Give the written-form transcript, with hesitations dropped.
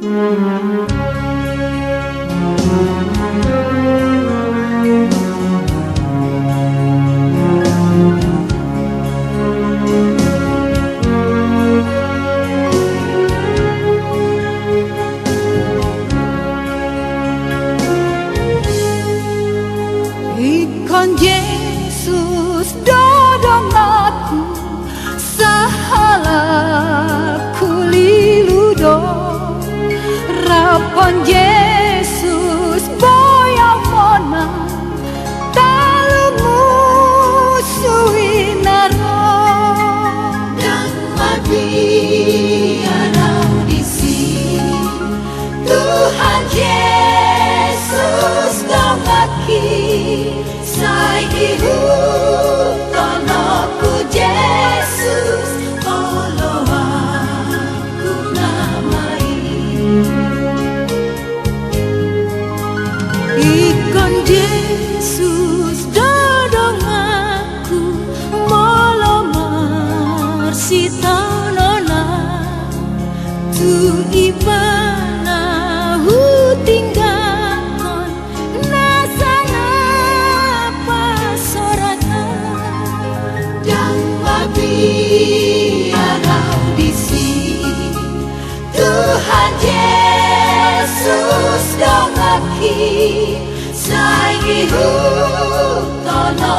Ikon Yesus dodong aku sahala kuliludo rapon Yesus boya mona talumu suinaro dan mati ada di sini Tuhan Yesus dongaki sai ihutonoku Yesus olo aku namai ikon Yesus dodong aku molomar sitanona tu ibana hutinggaton nasana biarau di sini Tuhan Yesus dongaki sai ihutono